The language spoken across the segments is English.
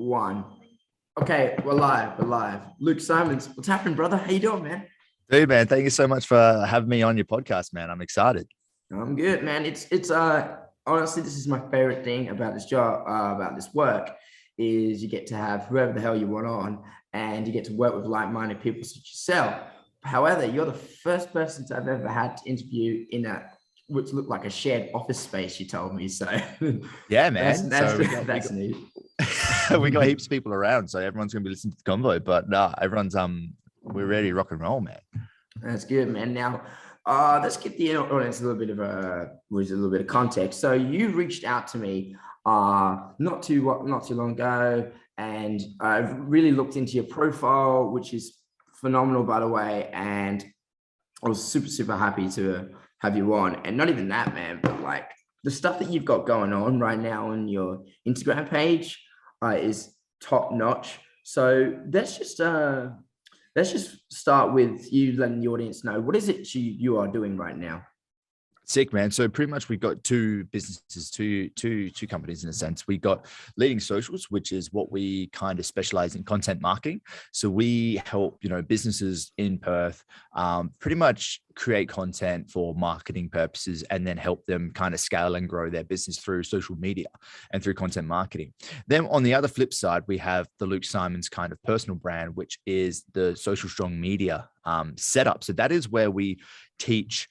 One. Okay, we're live. We're live. Luke Simons, what's happening, brother? How you doing, man? Dude, man, thank you so much for having me on your podcast, man. I'm excited. I'm good, man. It's honestly, this is my favorite thing about this job, about this work, is you get to have whoever the hell you want on, and you get to work with like-minded people such as yourself. However, you're the first person I've ever had to interview in a which looked like a shared office space. You told me so. Yeah, that's man. that's So we got we that's got neat. we got heaps of people around, so everyone's gonna be listening to the convo. But nah, everyone's we're ready to rock and roll, man. That's good, man. Now, let's give the audience a little bit of context. So you reached out to me not too long ago, and I've really looked into your profile, which is phenomenal, by the way. And I was super happy to have you on. And not even that, man, but like the stuff that you've got going on right now on your Instagram page is top notch. So let's just start with you letting the audience know what is it you are doing right now. Sick, man. So pretty much we've got two businesses, two companies in a sense. We got Leading Socials, which is what we kind of specialize in content marketing. So we help, businesses in Perth pretty much create content for marketing purposes and then help them kind of scale and grow their business through social media and through content marketing. Then on the other flip side, we have the Luke Simons kind of personal brand, which is the social strong media setup. So that is where we teach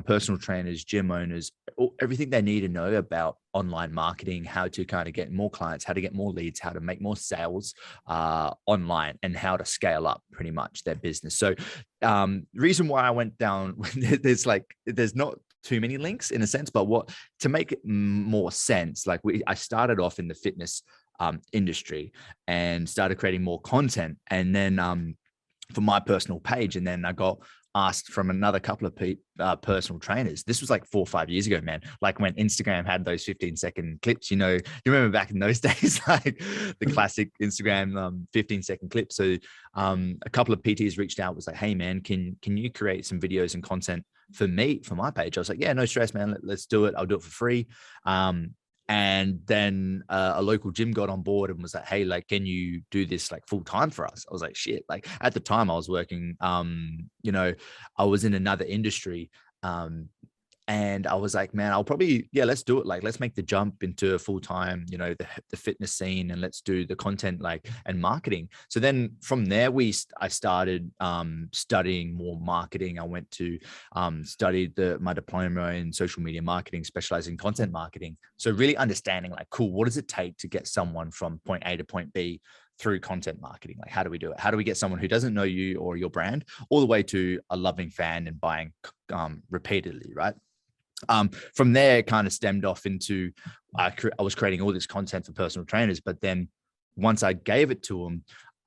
personal trainers, gym owners, everything they need to know about online marketing, how to kind of get more clients, how to get more leads, how to make more sales online, and how to scale up pretty much their business. So reason why I went down, there's not too many links in a sense, but to make it more sense, I started off in the fitness industry and started creating more content, and then for my personal page, and then I got asked from another couple of personal trainers. This was like 4 or 5 years ago, man. Like when Instagram had those 15-second clips, you remember back in those days, like the classic Instagram 15-second clips. So a couple of PTs reached out, was like, hey man, can you create some videos and content for me, for my page? I was like, yeah, no stress, man. Let's do it. I'll do it for free. And then a local gym got on board and was like, hey, like, can you do this like full time for us? I was like, shit. Like at the time I was working, I was in another industry. And I was like, man, let's do it. Like, let's make the jump into a full time, the fitness scene, and let's do the content and marketing. So then from there, I started studying more marketing. I went to studied my diploma in social media marketing, specializing in content marketing. So really understanding cool, what does it take to get someone from point A to point B through content marketing? Like, how do we do it? How do we get someone who doesn't know you or your brand all the way to a loving fan and buying repeatedly, right? From there, it kind of stemmed off into I was creating all this content for personal trainers, but then once I gave it to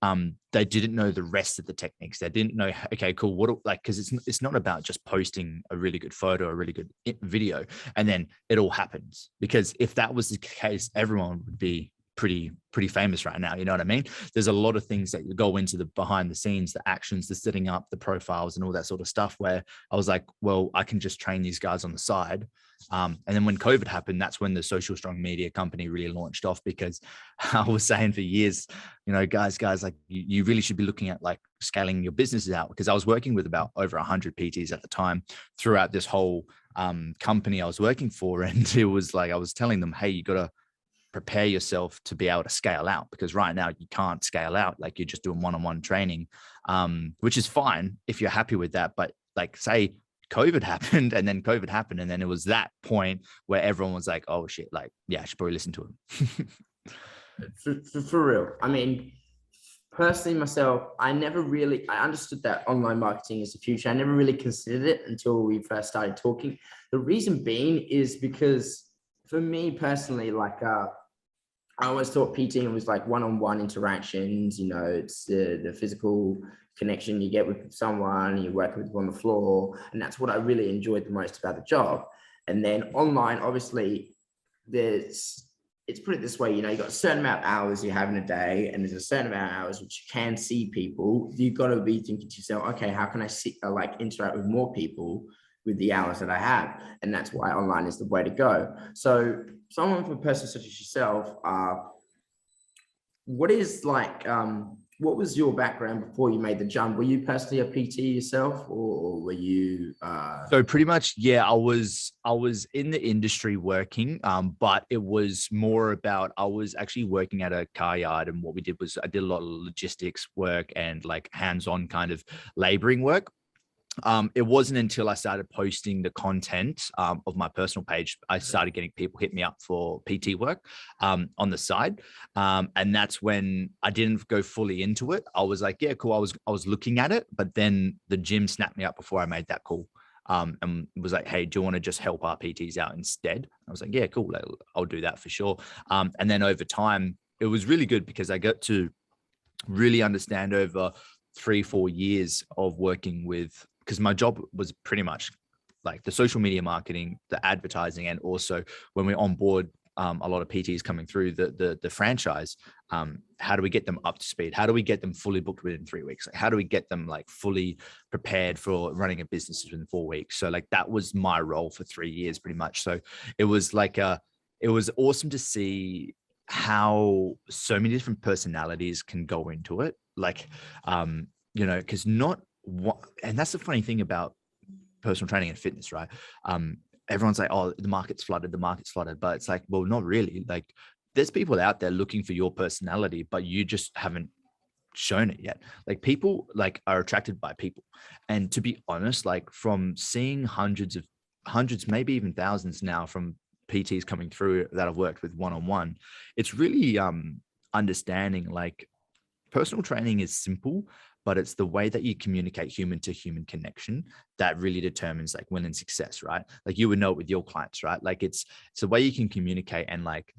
them, they didn't know the rest of the techniques. They didn't know, okay, cool, because it's not about just posting a really good photo, a really good video, and then it all happens. Because if that was the case, everyone would be pretty famous right now. You know what I mean? There's a lot of things that go into the behind the scenes, the actions, the setting up, the profiles, and all that sort of stuff, where I was like, well, I can just train these guys on the side. And then when COVID happened, that's when the social strong media company really launched off, because I was saying for years, guys, like you really should be looking at like scaling your businesses out, because I was working with about over 100 PTs at the time throughout this whole company I was working for. And it was like, I was telling them, hey, you got to prepare yourself to be able to scale out, because right now you can't scale out. Like, you're just doing one-on-one training, which is fine if you're happy with that. But like, say COVID happened, and then it was that point where everyone was like, oh shit, like, yeah, I should probably listen to him. For real. I mean, personally myself, I understood that online marketing is the future. I never really considered it until we first started talking. The reason being is because for me personally, I always thought PTing was like one-on-one interactions. It's the physical connection you get with someone, you work with them on the floor, and that's what I really enjoyed the most about the job. And then online, obviously, it's put it this way, you got a certain amount of hours you have in a day, and there's a certain amount of hours which you can see people. You've got to be thinking to yourself, okay, how can I interact with more people with the hours that I have? And that's why online is the way to go. So someone, for a person such as yourself, what is like, what was your background before you made the jump? Were you personally a PT yourself, or were you So pretty much, yeah, I was in the industry working, but it was more about I was actually working at a car yard, and what we did was I did a lot of logistics work and like hands-on kind of laboring work. It wasn't until I started posting the content of my personal page, I started getting people hit me up for PT work on the side, and that's when I didn't go fully into it. I was like, yeah, cool. I was looking at it, but then the gym snapped me up before I made that call. And was like, hey, do you want to just help our PTs out instead? I was like, yeah, cool. I'll do that for sure. And then over time, it was really good because I got to really understand over 3-4 years of working with, because my job was pretty much like the social media marketing, the advertising, and also when we onboard a lot of PTs coming through the franchise, how do we get them up to speed? How do we get them fully booked within 3 weeks? Like, how do we get them like fully prepared for running a business within 4 weeks? So like that was my role for 3 years pretty much. So it was like it was awesome to see how so many different personalities can go into it. Like, because not what, and that's the funny thing about personal training and fitness, right? Everyone's like, oh, the market's flooded, but it's like, well, not really. Like, there's people out there looking for your personality, but you just haven't shown it yet. Like, people like are attracted by people. And to be honest, like from seeing hundreds, maybe even thousands now from PTs coming through that I've worked with one-on-one, it's really understanding like personal training is simple, but it's the way that you communicate human to human connection that really determines like win and success, right? Like you would know it with your clients, right? Like it's the way you can communicate and like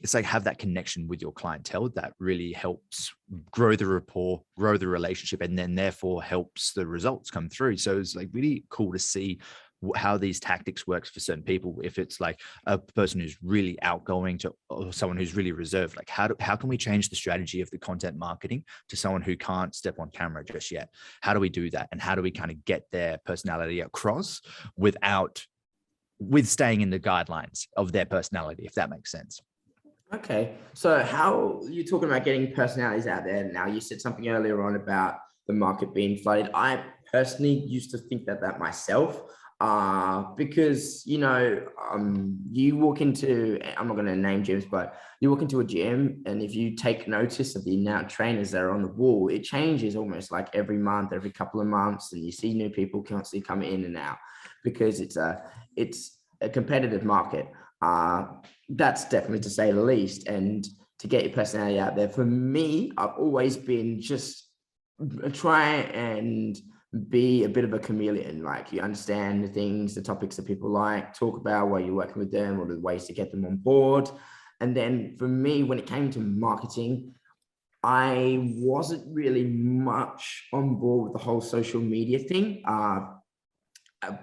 it's like have that connection with your clientele that really helps grow the rapport, grow the relationship, and then therefore helps the results come through. So it's like really cool to see how these tactics works for certain people. If it's like a person who's really outgoing to or someone who's really reserved, like how can we change the strategy of the content marketing to someone who can't step on camera just yet? How do we do that? And how do we kind of get their personality across with staying in the guidelines of their personality, if that makes sense? Okay, so how you're talking about getting personalities out there now? You said something earlier on about the market being flooded. I personally used to think that myself, because you walk into, I'm not going to name gyms, but you walk into a gym, and if you take notice of the amount of trainers that are on the wall, it changes almost like every month, every couple of months, and you see new people constantly coming in and out because it's a competitive market. That's definitely to say the least. And to get your personality out there, for me, I've always been just try and be a bit of a chameleon. Like you understand the things, the topics that people like, talk about while you're working with them, or the ways to get them on board. And then for me, when it came to marketing, I wasn't really much on board with the whole social media thing,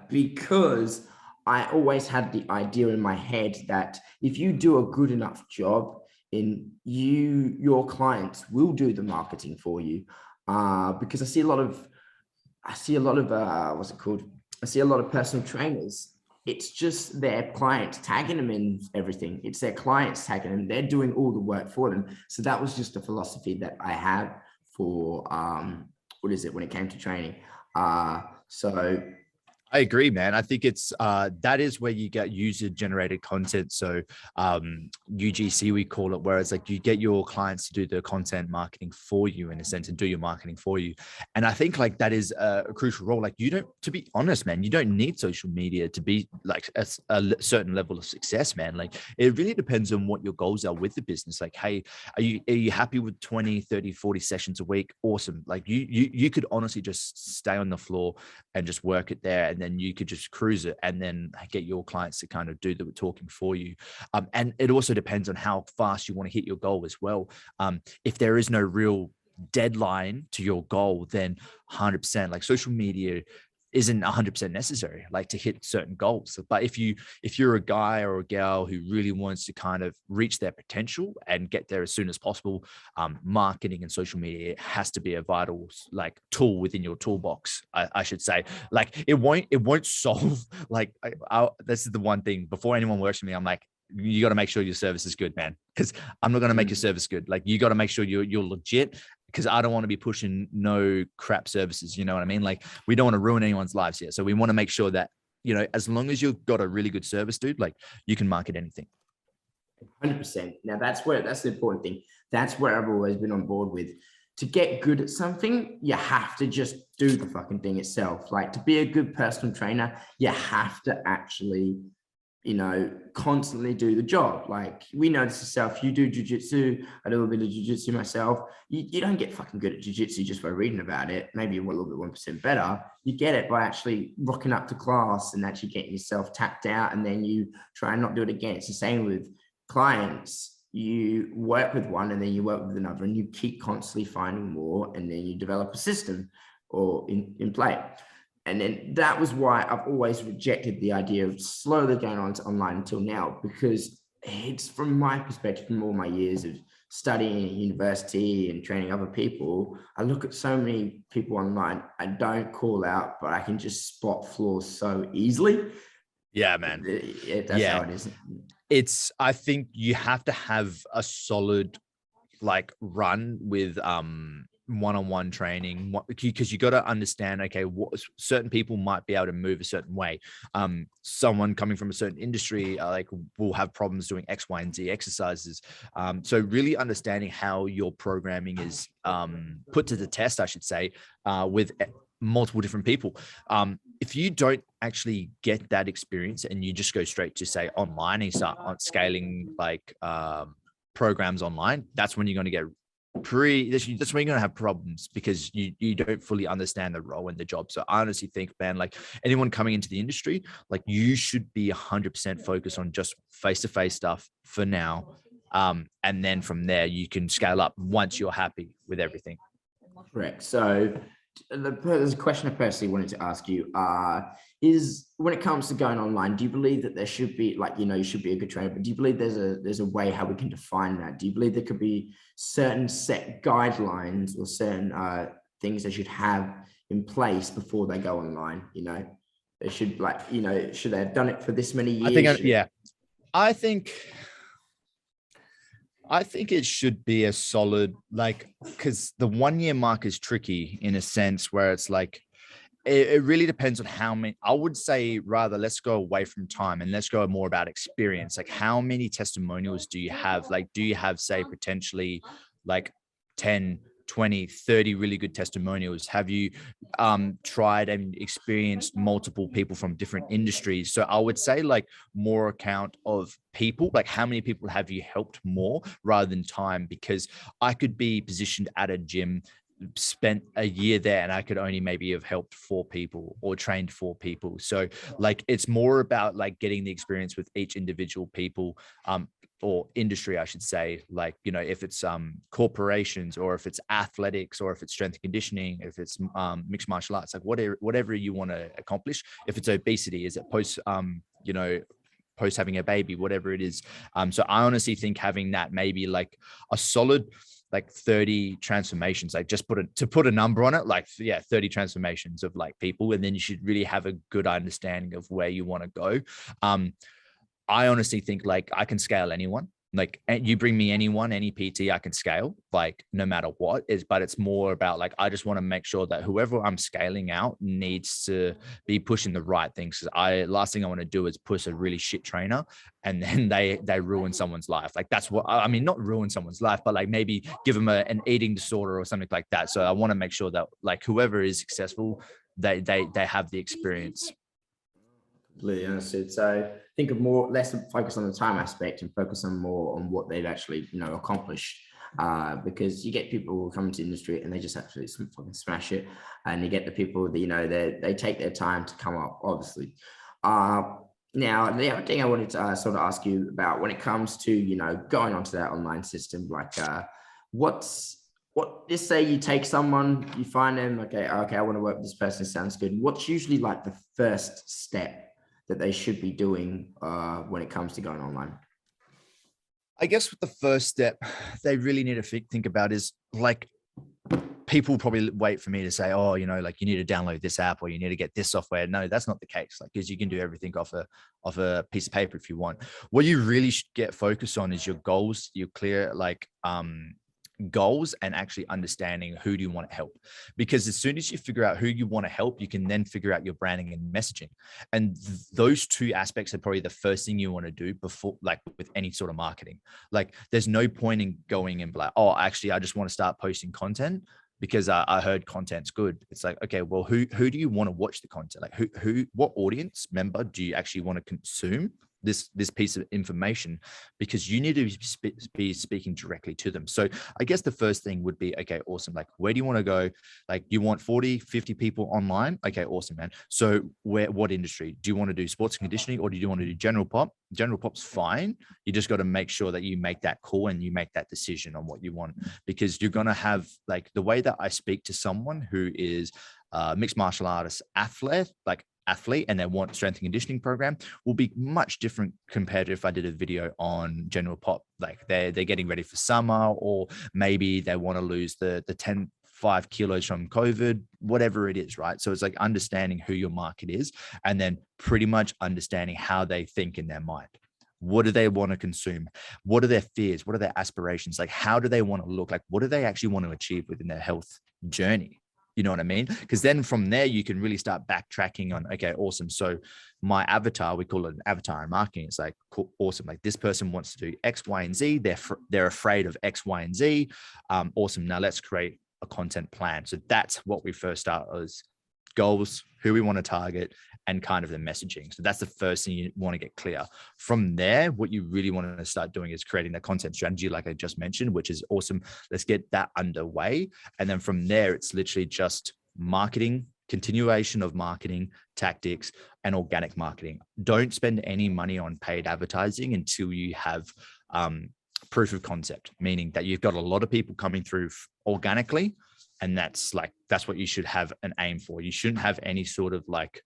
because I always had the idea in my head that if you do a good enough job, your clients will do the marketing for you. Because I see a lot of what's it called? I see a lot of personal trainers. It's just their clients tagging them in everything. It's their clients tagging them. They're doing all the work for them. So that was just a philosophy that I had for when it came to training. So I agree, man. I think it's that is where you get user generated content. So UGC, we call it, whereas like you get your clients to do the content marketing for you in a sense and do your marketing for you. And I think like that is a crucial role. Like to be honest, man, you don't need social media to be like a certain level of success, man. Like it really depends on what your goals are with the business. Like, hey, are you happy with 20, 30, 40 sessions a week? Awesome. Like you could honestly just stay on the floor and just work it there. And then you could just cruise it and then get your clients to kind of do the talking for you. And it also depends on how fast you want to hit your goal as well. If there is no real deadline to your goal, then 100% like social media isn't 100% necessary, like to hit certain goals. But if you're a guy or a gal who really wants to kind of reach their potential and get there as soon as possible, marketing and social media has to be a vital like tool within your toolbox. I should say, like it won't solve like this is the one thing before anyone works with me. I'm like, you got to make sure your service is good, man. Because I'm not going to make your service good. Like, you got to make sure you're legit. Because I don't want to be pushing no crap services. You know what I mean? Like, we don't want to ruin anyone's lives here. So we want to make sure that, you know, as long as you've got a really good service, dude, like, you can market anything. 100%. Now that's the important thing. That's where I've always been on board with. To get good at something, you have to just do the fucking thing itself. Like, to be a good personal trainer, you have to actually, you know, constantly do the job. Like, we know this yourself. You do jiu-jitsu. I do a bit of jiu-jitsu myself. You don't get fucking good at jiu-jitsu just by reading about it. Maybe you're a little bit 1% better. You get it by actually rocking up to class and actually getting yourself tapped out, and then you try and not do it again. It's the same with clients. You work with one and then you work with another, and you keep constantly finding more, and then you develop a system or in play. And then that was why I've always rejected the idea of slowly going on to online until now, because it's, from my perspective, from all my years of studying at university and training other people, I look at so many people online. I don't call out, but I can just spot flaws so easily. Yeah, man. That's how it is. I think you have to have a solid like run with one-on-one training, because you got to understand, okay, what certain people might be able to move a certain way. Someone coming from a certain industry like will have problems doing X, Y, and Z exercises. So really understanding how your programming is put to the test, I should say, with multiple different people. If you don't actually get that experience and you just go straight to, say, online and start on scaling like programs online, that's when you're going to get that's when you're going to have problems, because you don't fully understand the role and the job. So I honestly think, man, like, anyone coming into the industry, like, you should be 100% focused on just face-to-face stuff for now. And then from there you can scale up once you're happy with everything. Correct. So there's a question I personally wanted to ask you, is, when it comes to going online, do you believe that there should be, like, you know, you should be a good trainer, but do you believe there's a way how we can define that? Do you believe there could be certain set guidelines or certain things they should have in place before they go online? You know, they should, like, you know, should they have done it for this many years? I think it should be a solid, like, because the 1 year mark is tricky in a sense where it's like, it really depends on how many. I would say rather, let's go away from time and let's go more about experience. Like, how many testimonials do you have? Like, do you have, say, potentially like 10, 20, 30 really good testimonials? Have you tried and experienced multiple people from different industries? So I would say, like, more account of people, like, how many people have you helped more rather than time? Because I could be positioned at a gym, spent a year there, and I could only maybe have helped 4 people or trained 4 people. So like, it's more about like getting the experience with each individual people, or industry, I should say. Like, you know, if it's corporations, or if it's athletics, or if it's strength and conditioning, if it's mixed martial arts, like whatever you want to accomplish. If it's obesity, is it post post having a baby, whatever it is. So I honestly think having that, maybe like a solid like 30 transformations, like, just put a number on it, like, 30 transformations of like people, and then you should really have a good understanding of where you want to go. I honestly think, like, I can scale anyone. Like, you bring me anyone, any PT, I can scale, like, no matter what is. But it's more about, like, I just want to make sure that whoever I'm scaling out needs to be pushing the right things. Because last thing I want to do is push a really shit trainer and then they ruin someone's life. Like, that's what I mean, not ruin someone's life, but like maybe give them an eating disorder or something like that. So I want to make sure that, like, whoever is successful, they have the experience. Completely understood. So think of less focus on the time aspect and focus on more on what they've actually, you know, accomplished. Because you get people who come into the industry and they just absolutely fucking smash it, and you get the people that, you know, they take their time to come up, obviously. Now, the other thing I wanted to sort of ask you about, when it comes to, you know, going onto that online system, like, just say you take someone, you find them, okay, I want to work with this person, sounds good. What's usually like the first step that they should be doing when it comes to going online? I guess the first step they really need to think about is, like, people probably wait for me to say, oh, you know, like you need to download this app or you need to get this software. No, that's not the case. Like, because you can do everything off a piece of paper if you want. What you really should get focused on is your goals, your clear, like, goals, and actually understanding who do you want to help. Because as soon as you figure out who you want to help, you can then figure out your branding and messaging. And those two aspects are probably the first thing you want to do before, like with any sort of marketing. Like there's no point in going and like, oh, actually, I just want to start posting content because I heard content's good. It's like, okay, well, who do you want to watch the content? Like what audience member do you actually want to consume this piece of information? Because you need to be speaking directly to them. So I guess the first thing would be, okay, awesome. Like, where do you want to go? Like, you want 40, 50 people online? Okay, awesome, man. So what industry? Do you want to do sports and conditioning, or do you want to do general pop? General pop's fine. You just got to make sure that you make that call and you make that decision on what you want, because you're going to have, like, the way that I speak to someone who is mixed martial artist athlete, and they want strength and conditioning program, will be much different compared to if I did a video on general pop. Like they're getting ready for summer, or maybe they want to lose the 5 kilos from COVID, whatever it is, right? So it's like understanding who your market is, and then pretty much understanding how they think in their mind. What do they want to consume? What are their fears? What are their aspirations? Like, how do they want to look? Like, what do they actually want to achieve within their health journey? You know what I mean? Because then from there, you can really start backtracking on, okay, awesome. So my avatar, we call it an avatar in marketing. It's like, cool, awesome. Like this person wants to do X, Y, and Z. They're afraid of X, Y, and Z. Awesome. Now let's create a content plan. So that's what we first start as goals, who we want to target, and kind of the messaging. So that's the first thing you want to get clear. From there, what you really want to start doing is creating that content strategy, like I just mentioned, which is awesome. Let's get that underway. And then from there, it's literally just marketing, continuation of marketing tactics, and organic marketing. Don't spend any money on paid advertising until you have proof of concept, meaning that you've got a lot of people coming through organically. And that's what you should have an aim for. You shouldn't have any sort of like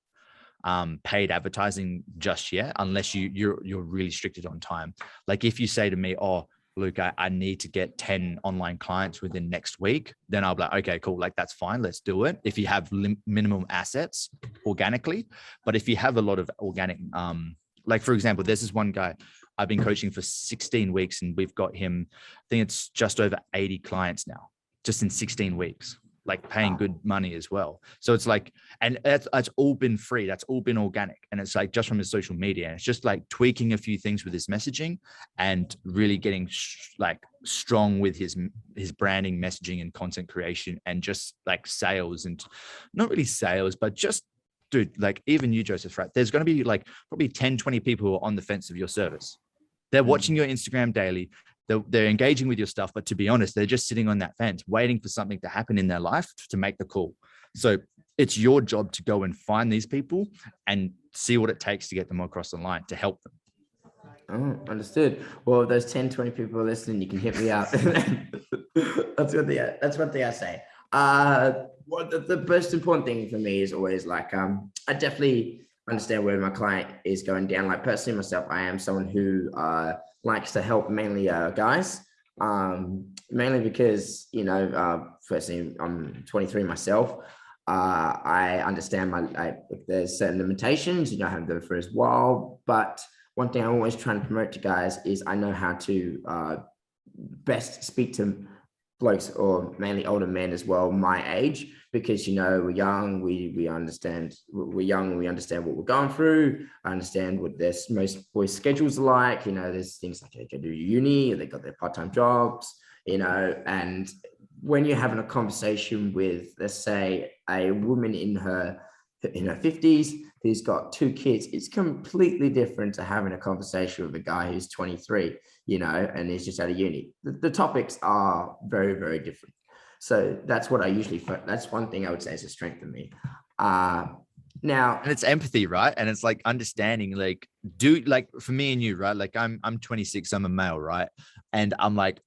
paid advertising just yet, unless you're really restricted on time. Like if you say to me, oh, Luke, I need to get 10 online clients within next week, then I'll be like, okay, cool. Like that's fine. Let's do it. If you have minimum assets organically, but if you have a lot of organic, like for example, there's this one guy I've been coaching for 16 weeks and we've got him, I think it's just over 80 clients now, just in 16 weeks, like paying good money as well. So it's like, and that's all been free. That's all been organic. And it's like just from his social media. And it's just like tweaking a few things with his messaging and really getting like strong with his branding, messaging, and content creation, and just like sales, and not really sales, but just, dude, like even you, Joseph, right? There's going to be like probably 10, 20 people who are on the fence of your service. They're watching your Instagram daily. They're engaging with your stuff, but to be honest, they're just sitting on that fence, waiting for something to happen in their life to make the call. So it's your job to go and find these people and see what it takes to get them across the line, to help them. Oh, understood. Well, if those 10, 20 people are listening, you can hit me up. That's what they are saying. What the most important thing for me is always like, I definitely understand where my client is going down. Like personally myself, I am someone who likes to help mainly guys, mainly because, firstly, I'm 23 myself. I understand there's certain limitations, I have them for as well. But one thing I'm always trying to promote to guys is I know how to best speak to blokes, or mainly older men as well, my age, because we're young, we understand, we understand what we're going through. I understand what most boys' schedules are like. There's things like they can do uni, they got their part-time jobs, and when you're having a conversation with, let's say, a woman in her 50s who's got 2 kids, it's completely different to having a conversation with a guy who's 23, and he's just out of uni. The topics are very, very different. So that's what that's one thing I would say is a strength of me. Now, and it's empathy, right? And it's like understanding, like, for me and you, right? Like I'm 26, I'm a male, right? And I'm like,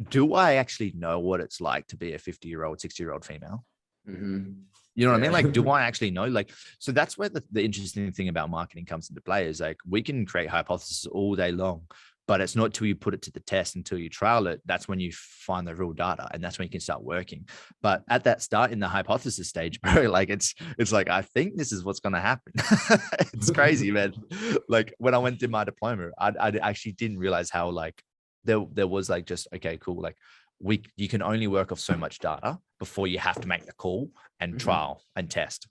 do I actually know what it's like to be a 50-year-old, 60-year-old female? Mm-hmm. You know what I mean? Like, do I actually know? Like, so that's where the interesting thing about marketing comes into play, is like, we can create hypotheses all day long, But it's not till you put it to the test, until you trial it, that's when you find the real data, and that's when you can start working. But at that start, in the hypothesis stage, bro, like it's like, I think this is what's going to happen. It's crazy, man. Like when I went to my diploma, I actually didn't realize how like there was like, just, okay, cool. Like you can only work off so much data before you have to make the call and trial and test.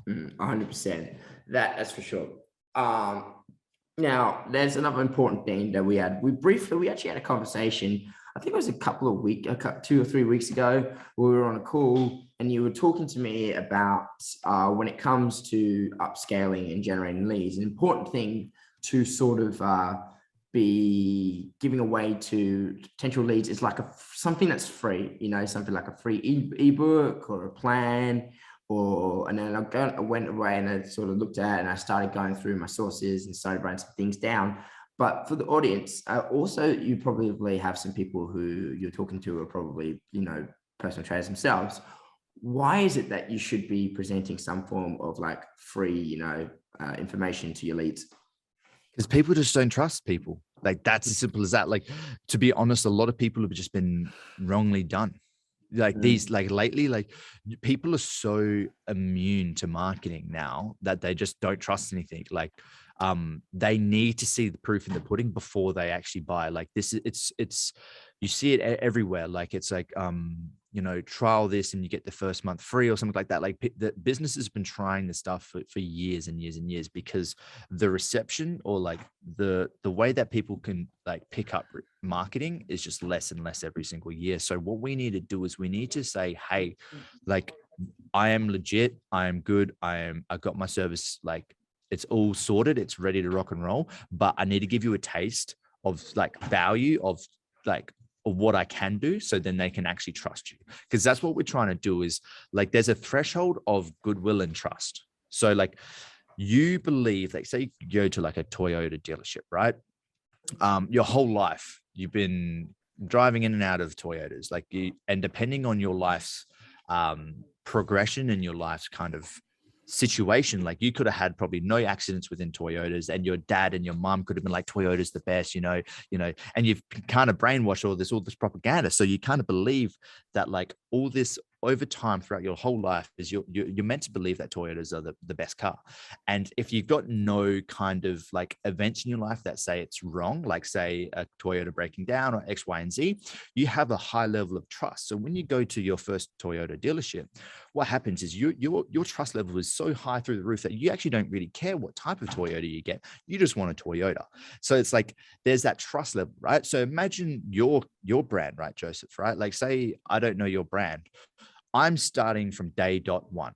100%. That's for sure. Now, there's another important thing that we actually had a conversation. I think it was a couple of weeks, 2 or 3 weeks ago. We were on a call and you were talking to me about when it comes to upscaling and generating leads, an important thing to sort of be giving away to potential leads is like something that's free, something like a free ebook or a plan. And then I went away and I sort of looked at it and I started going through my sources and started writing some things down. But for the audience, also, you probably have some people who you're talking to are probably, personal trainers themselves. Why is it that you should be presenting some form of like free, information to your leads? Because people just don't trust people. Like that's as simple as that. Like, to be honest, a lot of people have just been wrongly done. Like these, like lately, like people are so immune to marketing now that they just don't trust anything. Like, they need to see the proof in the pudding before they actually buy. Like this, it's, you see it everywhere. Like it's like, trial this and you get the first month free or something like that. Like the business has been trying this stuff for years and years and years, because the reception, or like the way that people can like pick up marketing is just less and less every single year. So what we need to do is we need to say, hey, like I am legit, I am good, I got my service, like it's all sorted, it's ready to rock and roll, but I need to give you a taste of like value of like what I can do, so then they can actually trust you. Because that's what we're trying to do, is like there's a threshold of goodwill and trust. So like you believe, like say you go to like a Toyota dealership, right? Your whole life you've been driving in and out of Toyotas, like and depending on your life's progression and your life's kind of situation, like you could have had probably no accidents within Toyotas, and your dad and your mom could have been like, Toyota's the best, and you've kind of brainwashed all this propaganda. So you kind of believe that like all this over time throughout your whole life is you're meant to believe that Toyotas are the best car. And if you've got no kind of like events in your life that say it's wrong, like say a Toyota breaking down or X, Y, and Z, you have a high level of trust. So when you go to your first Toyota dealership, what happens is your trust level is so high through the roof that you actually don't really care what type of Toyota you get. You just want a Toyota. So it's like there's that trust level, right? So imagine your brand, right, Joseph, right? Like say I don't know your brand. I'm starting from day.1.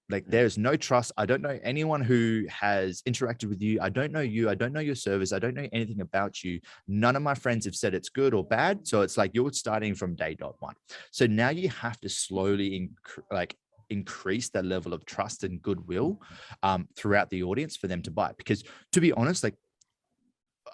Like there's no trust. I don't know anyone who has interacted with you. I don't know you. I don't know your service. I don't know anything about you. None of my friends have said it's good or bad. So it's like you're starting from day.1. So now you have to slowly increase that level of trust and goodwill throughout the audience for them to buy. Because to be honest, like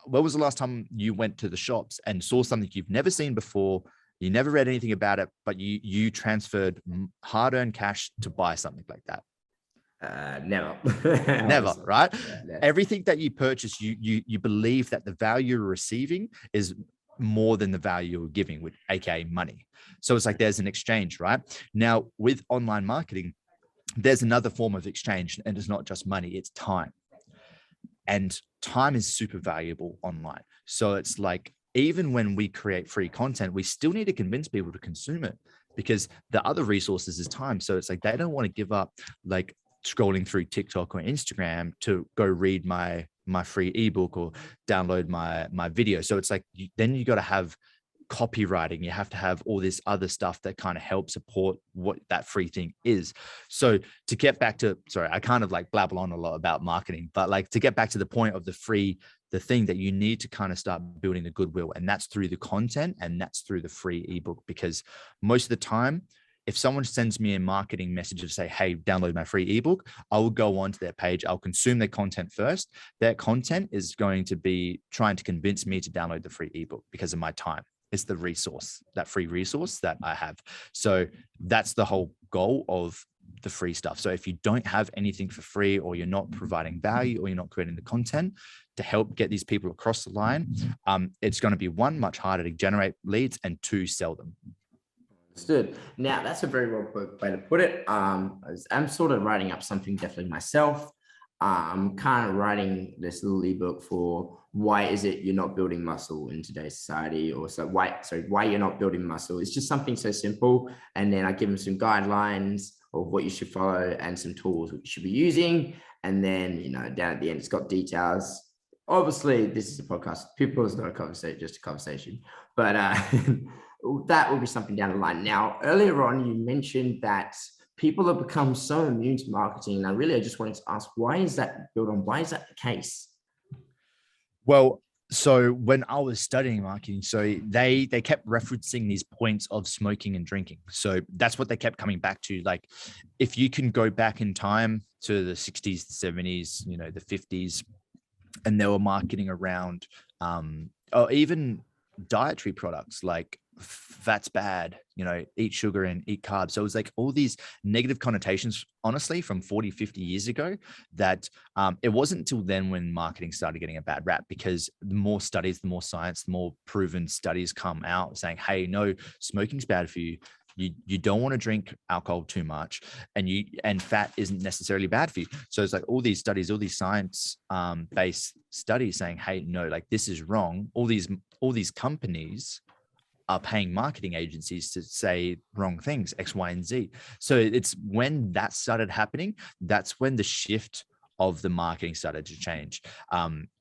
when was the last time you went to the shops and saw something you've never seen before? You never read anything about it, but you transferred hard-earned cash to buy something like that. Never. Never, right? Yeah. Everything that you purchase, you believe that the value you're receiving is more than the value you're giving, with aka money. So it's like there's an exchange, right? Now with online marketing, there's another form of exchange, and it's not just money, it's time. And time is super valuable online. So it's like, even when we create free content, we still need to convince people to consume it, because the other resources is time. So it's like they don't want to give up like scrolling through TikTok or Instagram to go read my free ebook or download my video. So it's like then you got to have copywriting, you have to have all this other stuff that kind of help support what that free thing is. So to get back to, sorry, I kind of like blabble on a lot about marketing, but like to get back to the point of the thing that you need to kind of start building the goodwill, and that's through the content, and that's through the free ebook. Because most of the time, if someone sends me a marketing message of say, hey, download my free ebook, I will go onto their page. I'll consume their content first. Their content is going to be trying to convince me to download the free ebook because of my time. It's the resource, that free resource that I have. So that's the whole goal of the free stuff. So if you don't have anything for free, or you're not providing value, or you're not creating the content to help get these people across the line, it's going to be, one, much harder to generate leads, and two, sell them. Understood. Now that's a very well put way to put it. I'm sort of writing up something definitely myself. I'm kind of writing this little ebook for why is it you're not building muscle in today's society, or why you're not building muscle. It's just something so simple. And then I give them some guidelines of what you should follow and some tools which you should be using. And then, down at the end, it's got details. Obviously, this is a podcast. People, it's not a conversation, just a conversation. But that will be something down the line. Now, earlier on, you mentioned that people have become so immune to marketing. And I just wanted to ask, why is that built on? Why is that the case? Well, so when I was studying marketing, so they kept referencing these points of smoking and drinking. So that's what they kept coming back to. Like, if you can go back in time to the 60s, the 70s, the 50s, and they were marketing around, or even dietary products like fat's bad, eat sugar and eat carbs. So it was like all these negative connotations, honestly, from 40, 50 years ago, that it wasn't until then when marketing started getting a bad rap, because the more studies, the more science, the more proven studies come out saying, hey, no, smoking's bad for you. You don't want to drink alcohol too much, and fat isn't necessarily bad for you. So it's like all these studies, all these science based studies saying, hey, no, like this is wrong. All these companies are paying marketing agencies to say wrong things, X, Y, and Z. So it's when that started happening, that's when the shift of the marketing started to change.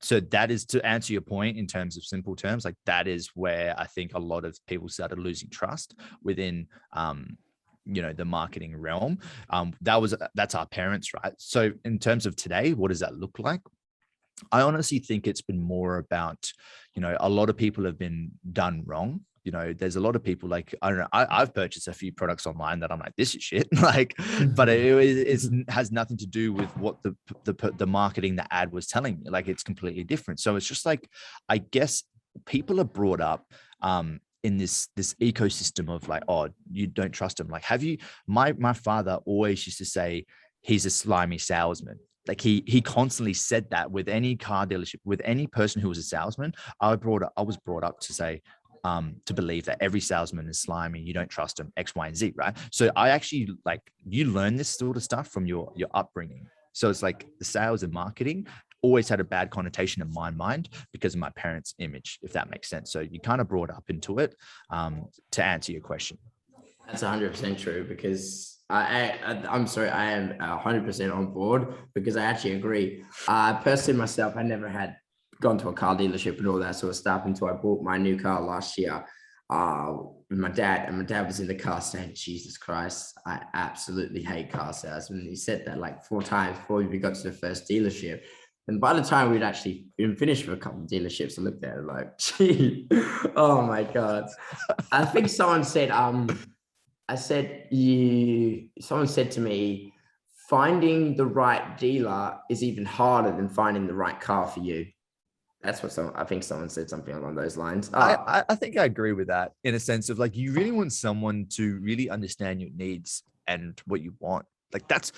So that is, to answer your point in terms of simple terms, like that is where I think a lot of people started losing trust within, the marketing realm. That's our parents, right? So in terms of today, what does that look like? I honestly think it's been more about, a lot of people have been done wrong. There's a lot of people, like, I don't know, I've purchased a few products online that I'm like, this is shit. Like, but it has nothing to do with what the marketing, the ad was telling me. Like, it's completely different. So it's just like, I guess people are brought up in this ecosystem of like, oh, you don't trust them. Like, my father always used to say he's a slimy salesman. Like he constantly said that with any car dealership, with any person who was a salesman. I was brought up to say, to believe that every salesman is slimy, you don't trust them, X, Y, and Z, right? So I actually, like, you learn this sort of stuff from your upbringing. So it's like the sales and marketing always had a bad connotation in my mind because of my parents' image, if that makes sense. So you kind of brought up into it, to answer your question. That's 100% true, because I'm sorry, I am 100% on board, because I actually agree. Personally myself, I never had gone to a car dealership and all that sort of stuff until I bought my new car last year with my dad, and my dad was in the car saying, Jesus Christ, I absolutely hate car salesmen. He said that like 4 times before we got to the first dealership. And by the time we'd actually been finished with a couple of dealerships, I looked at it like, gee, oh my God. I think someone said, someone said to me, finding the right dealer is even harder than finding the right car for you. That's what I think someone said something along those lines. I think I agree with that, in a sense of like, you really want someone to really understand your needs and what you want. Like that's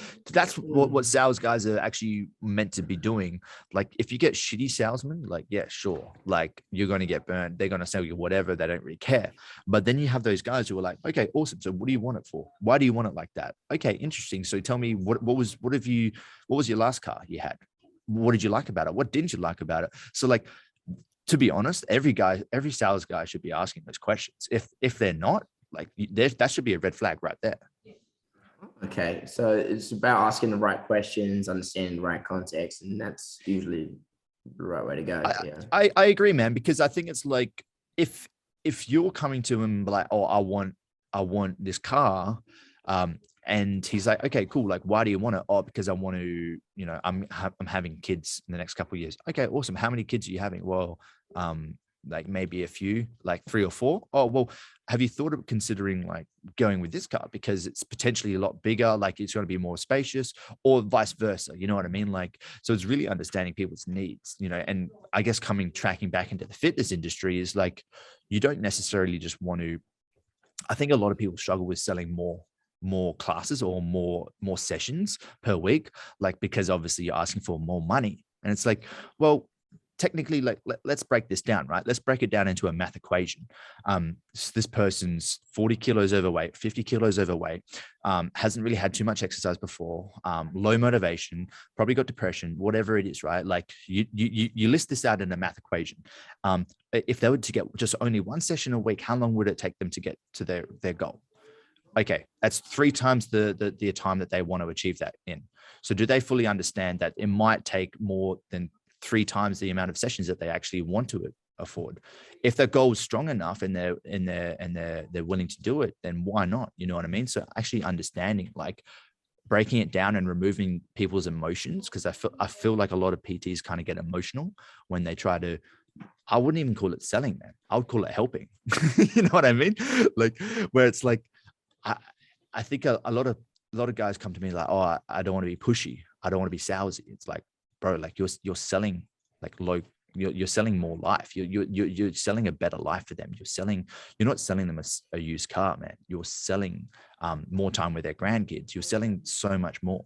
what sales guys are actually meant to be doing. Like, if you get shitty salesmen, like, yeah, sure, like you're going to get burned. They're going to sell you whatever. They don't really care. But then you have those guys who are like, okay, awesome. So what do you want it for? Why do you want it like that? Okay, interesting. So tell me what was your last car you had? What did you like about it? What didn't you like about it? So like, to be honest, every sales guy should be asking those questions. If they're not, like, that should be a red flag right there. Okay, so it's about asking the right questions, understanding the right context, and that's usually the right way to go. I agree, man, because I think it's like, if you're coming to him like, oh, I want this car, and he's like, okay, cool. Like, why do you want it? Oh, because I want to, I'm having kids in the next couple of years. Okay, awesome. How many kids are you having? Well, like maybe a few, like 3 or 4. Oh, well, have you thought of considering like going with this car because it's potentially a lot bigger, like it's going to be more spacious, or vice versa, you know what I mean? Like, so it's really understanding people's needs, you know. And I guess tracking back into the fitness industry is like, you don't necessarily just want to, I think a lot of people struggle with selling more classes or more sessions per week, like, because obviously you're asking for more money. And it's like, well, technically, like, let's break this down, right? Let's break it down into a math equation. This person's 40 kilos overweight, 50 kilos overweight, hasn't really had too much exercise before, low motivation, probably got depression, whatever it is, right? Like you list this out in a math equation. If they were to get just only 1 session a week, how long would it take them to get to their goal? Okay, that's 3 times the time that they want to achieve that in. So do they fully understand that it might take more than 3 times the amount of sessions that they actually want to afford? If their goal is strong enough and they're willing to do it, then why not? You know what I mean? So actually understanding, like, breaking it down and removing people's emotions, because I feel like a lot of PTs kind of get emotional when they try to, I wouldn't even call it selling, man. I would call it helping. You know what I mean? Like, where it's like, I think a lot of guys come to me like, oh, I don't want to be pushy. I don't want to be salesy. It's like, bro, like you're selling like you're selling more life. You're selling a better life for them. You're not selling them a used car, man. You're selling more time with their grandkids. You're selling so much more.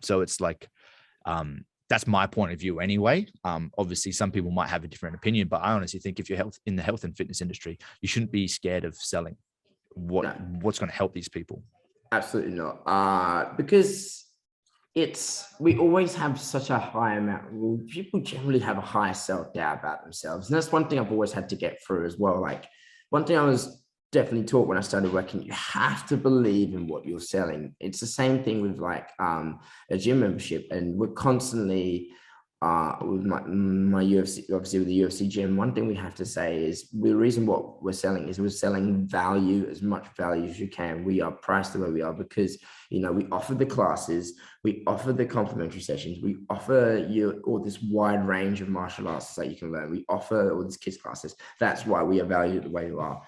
So it's like, that's my point of view anyway. Obviously some people might have a different opinion, but I honestly think if you're in the health and fitness industry, you shouldn't be scared of selling what's going to help these people. Absolutely not. Because we always have such a high amount. Well, people generally have a high self-doubt about themselves. And that's one thing I've always had to get through as well. Like, one thing I was definitely taught when I started working, you have to believe in what you're selling. It's the same thing with like a gym membership. And we're constantly with my UFC, obviously with the UFC gym, one thing we have to say is the reason what we're selling is we're selling value, as much value as you can. We are priced the way we are because, you know, we offer the classes, we offer the complimentary sessions, we offer you all this wide range of martial arts that you can learn. We offer all these kids classes. That's why we are valued the way we are.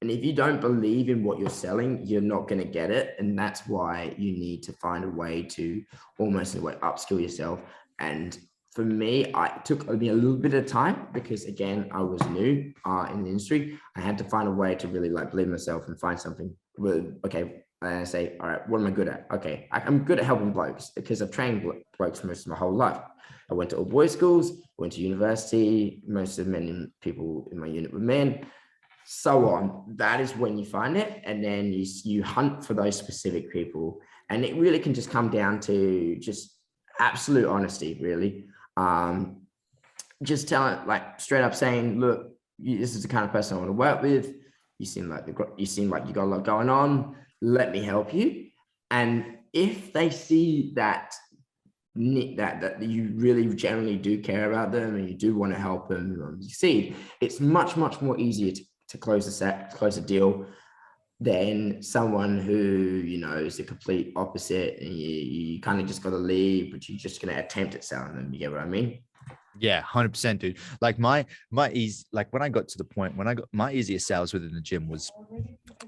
And if you don't believe in what you're selling, you're not going to get it. And that's why you need to find a way to almost in a way upskill yourself. And for me, it took me a little bit of time because, again, I was new in the industry. I had to find a way to really like believe in myself and find something. Okay, and I say, all right, what am I good at? Okay, I'm good at helping blokes because I've trained blokes most of my whole life. I went to all boys schools, went to university. Most of the men people in my unit were men, so on. That is when you find it, and then you hunt for those specific people, and it really can just come down to just absolute honesty, really. Just telling, like, straight up saying, look, this is the kind of person I want to work with. You seem like you got a lot going on. Let me help you. And if they see that you really generally do care about them and you do want to help them succeed, it's much more easier to close a deal than someone who, you know, is the complete opposite, and you kind of just got to leave, but you're just going to attempt at selling them. You get what I mean? Yeah, 100%, dude. Like my ease, like when I got to the point when I got my easiest sales within the gym was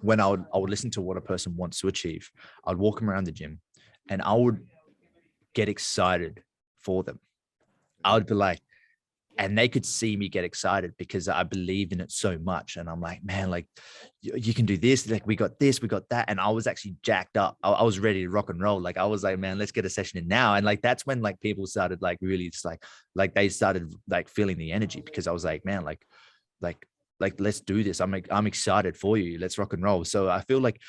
when I would listen to what a person wants to achieve. I'd walk them around the gym and I would get excited for them. I would be like, and they could see me get excited because I believe in it so much. And I'm like, man, like you can do this. Like we got this, we got that. And I was actually jacked up. I was ready to rock and roll. Like I was like, man, let's get a session in now. And like, that's when like people started like really just like they started like feeling the energy, because I was like, man, like, let's do this. I'm excited for you. Let's rock and roll. So I feel like,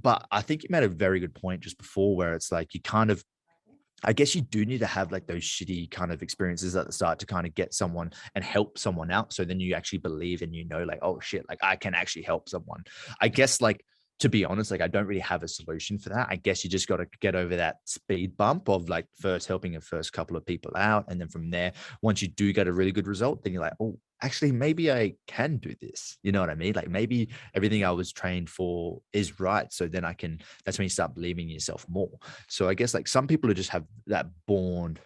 but I think you made a very good point just before, where it's like, you kind of, I guess you do need to have like those shitty kind of experiences at the start to kind of get someone and help someone out. So then you actually believe and, you know, like, oh shit, like I can actually help someone. I guess, like, to be honest, like I don't really have a solution for that. I guess you just got to get over that speed bump of like first helping a first couple of people out. And then from there, once you do get a really good result, then you're like, oh, actually, maybe I can do this. You know what I mean? Like maybe everything I was trained for is right. So then that's when you start believing in yourself more. So I guess like some people just have that born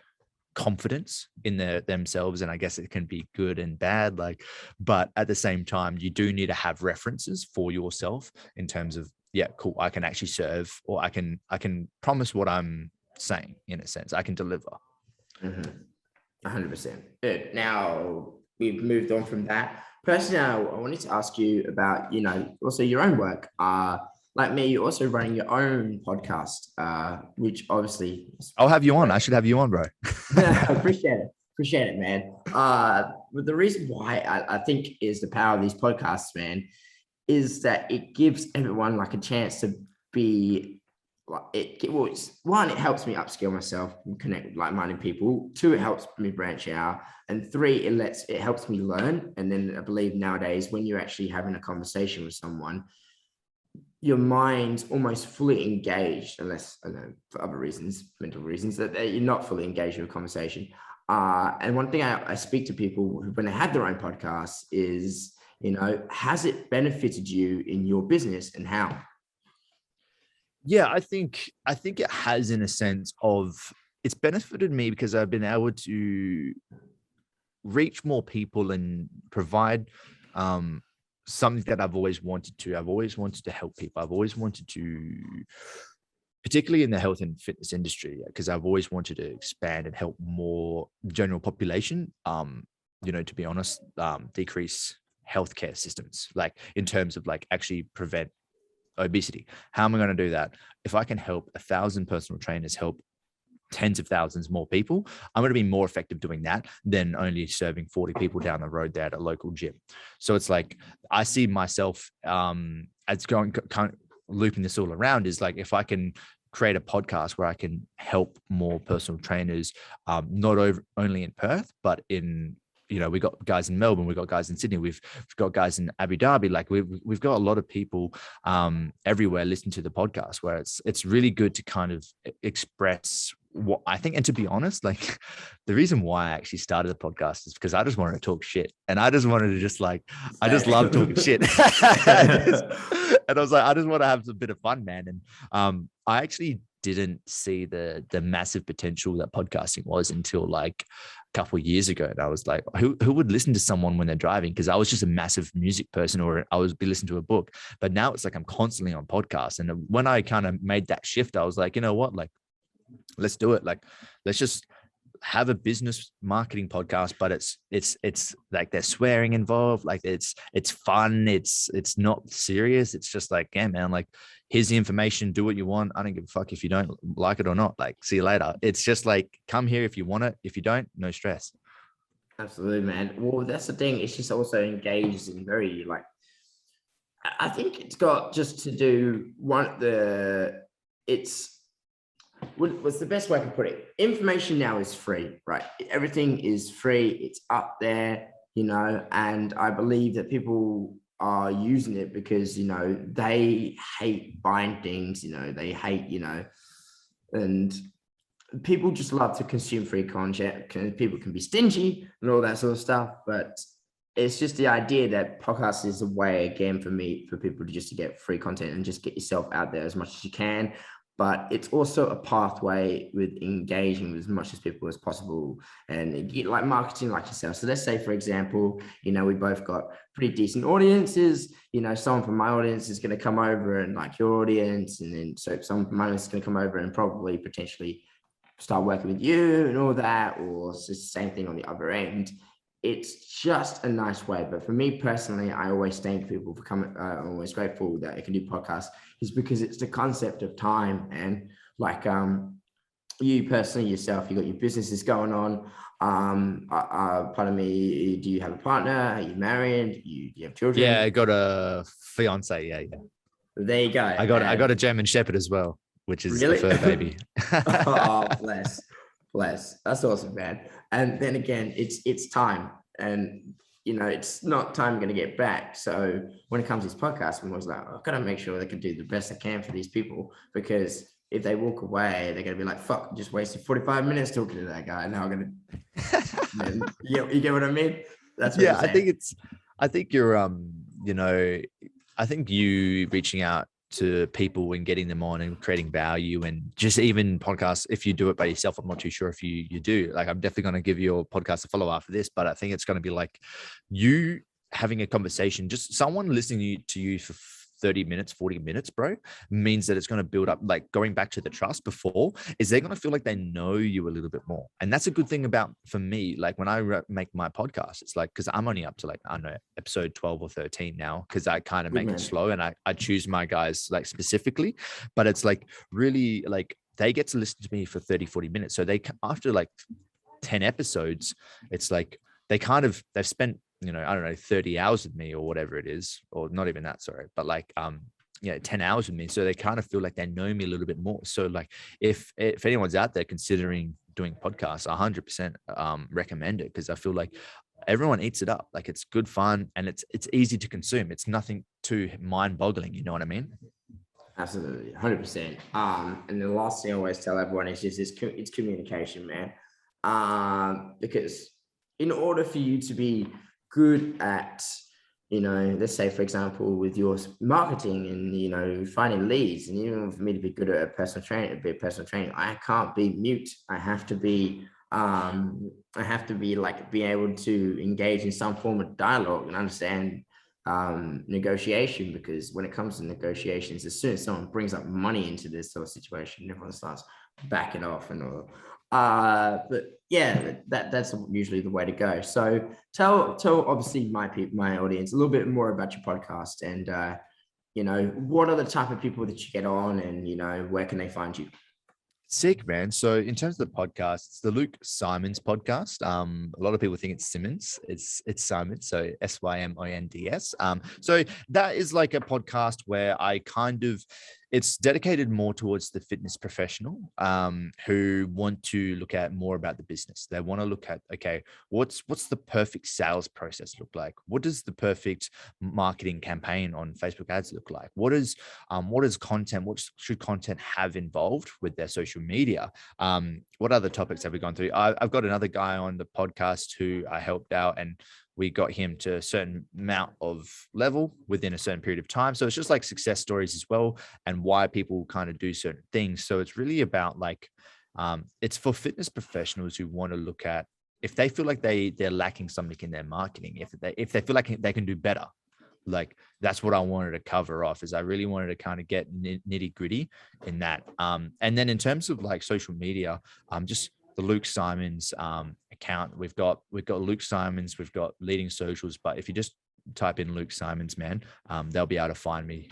confidence in themselves. And I guess it can be good and bad, but at the same time, you do need to have references for yourself in terms of, yeah, cool, I can actually serve, or I can promise what I'm saying. In a sense, I can deliver. 100%. Good. Now we've moved on from that. Personally, I wanted to ask you about, also your own work. Like me, you're also running your own podcast, which obviously I'll have you on. I should have you on, bro. Appreciate it, man. But the reason why I think is the power of these podcasts, man, is that it gives everyone like a chance to be like one, it helps me upskill myself and connect with like-minded people. Two, it helps me branch out. And three, it helps me learn. And then I believe nowadays, when you're actually having a conversation with someone, your mind's almost fully engaged, unless, I know, for other reasons, mental reasons, that you're not fully engaged with a conversation. And one thing I speak to people when they have their own podcasts is, has it benefited you in your business, and how? Yeah, I think it has, in a sense of, it's benefited me because I've been able to reach more people and provide something that I've always wanted to. I've always wanted to help people. I've always wanted to, particularly in the health and fitness industry, because I've always wanted to expand and help more general population, to be honest, decrease healthcare systems, like in terms of like actually prevent obesity. How am I going to do that? If I can help 1,000 personal trainers help tens of thousands more people, I'm going to be more effective doing that than only serving 40 people down the road there at a local gym. So it's like, I see myself as going, kind of looping this all around, is like, if I can create a podcast where I can help more personal trainers, not only in Perth, but in, we got guys in Melbourne, we've got guys in Sydney, we've got guys in Abu Dhabi. Like we've got a lot of people everywhere listening to the podcast, where it's really good to kind of express what I think. And to be honest, like the reason why I actually started the podcast is because I just wanted to talk shit, and I just wanted to I just love talking shit. And I was like, I just want to have a bit of fun, man. And I actually didn't see the massive potential that podcasting was until like a couple of years ago. And I was like, who would listen to someone when they're driving? Because I was just a massive music person, or I would be listening to a book. But now it's like I'm constantly on podcasts. And when I kind of made that shift, I was like, you know what, like, let's do it. Like, let's just have a business marketing podcast, but it's like there's swearing involved. Like it's fun. It's not serious. It's just like, yeah, man, like here's the information, do what you want. I don't give a fuck if you don't like it or not. Like, see you later. It's just like, come here if you want it. If you don't, no stress. Absolutely, man. Well, that's the thing. It's just also engaged in very like, I think it's got just to do what's the best way I can put it? Information now is free, right? Everything is free. It's up there, and I believe that people are using it because, they hate buying things, they hate, and people just love to consume free content. People can be stingy and all that sort of stuff, but it's just the idea that podcast is a way, again, for people to get free content and just get yourself out there as much as you can. But it's also a pathway with engaging with as much as people as possible, and get like marketing like yourself. So let's say, for example, we both got pretty decent audiences. Someone from my audience is going to come over and like your audience, and then so someone from my audience is going to come over and probably potentially start working with you and all that, or it's the same thing on the other end. It's just a nice way. But for me personally, I always thank people for coming. I'm always grateful that I can do podcasts, is because it's the concept of time. And like you personally yourself, you got your businesses going on. Pardon me, do you have a partner? Are you married? Do you have children? Yeah, I got a fiance. Yeah. There you go. I got a German Shepherd as well, which is really? the fur baby. Oh, bless. That's awesome, man. And then again, it's time, and it's not time going to get back. So when it comes to this podcast, I'm always like, I've got to make sure they can do the best I can for these people, because if they walk away, they're going to be like, fuck, I just wasted 45 minutes talking to that guy. Now I'm going to, you get what I mean? That's what I think you're, I think you reaching out to people and getting them on and creating value, and just even podcasts. If you do it by yourself, I'm not too sure if you do. Like, I'm definitely going to give your podcast a follow after this, but I think it's going to be like you having a conversation, just someone listening to you for 30 minutes, 40 minutes, bro, means that it's going to build up, like going back to the trust before, is they're going to feel like they know you a little bit more. And that's a good thing about, for me, like when I make my podcast, it's like, because I'm only up to like, I don't know, episode 12 or 13 now, because I kind of make it slow and I choose my guys like specifically, but it's like really like they get to listen to me for 30, 40 minutes. So they, after like 10 episodes, it's like they've spent, I don't know, 30 hours with me or whatever it is, or not even that, sorry, but like, 10 hours with me. So they kind of feel like they know me a little bit more. So like if anyone's out there considering doing podcasts, 100% recommend it, because I feel like everyone eats it up. Like, it's good fun and it's easy to consume. It's nothing too mind boggling. You know what I mean? Absolutely, 100%. And the last thing I always tell everyone is just it's communication, man. Because in order for you to be good at, let's say, for example, with your marketing and, finding leads, and even for me to be good at a personal training, I can't be mute. I have to be like, be able to engage in some form of dialogue and understand negotiation, because when it comes to negotiations, as soon as someone brings up money into this sort of situation, everyone starts backing off and all. But yeah, that's usually the way to go. So tell obviously my audience a little bit more about your podcast, and what are the type of people that you get on, and where can they find you? Sick, man. So in terms of the podcast, it's the Luke Simons podcast. A lot of people think it's Simmons. It's Simons. So SYMONDS. So that is like a podcast where it's dedicated more towards the fitness professional who want to look at more about the business. They want to look at, okay, what's the perfect sales process look like? What does the perfect marketing campaign on Facebook ads look like? What is content? What should content have involved with their social media? What other topics have we gone through? I've got another guy on the podcast who I helped out, and we got him to a certain amount of level within a certain period of time. So it's just like success stories as well, and why people kind of do certain things. So it's really about like, it's for fitness professionals who want to look at, if they feel like they're lacking something in their marketing, if they feel like they can do better. Like, that's what I wanted to cover off, is I really wanted to kind of get nitty gritty in that. And then in terms of like social media, just the Luke Simons account. We've got Luke Simons, we've got Leading Socials, but if you just type in Luke Simons, man, they'll be able to find me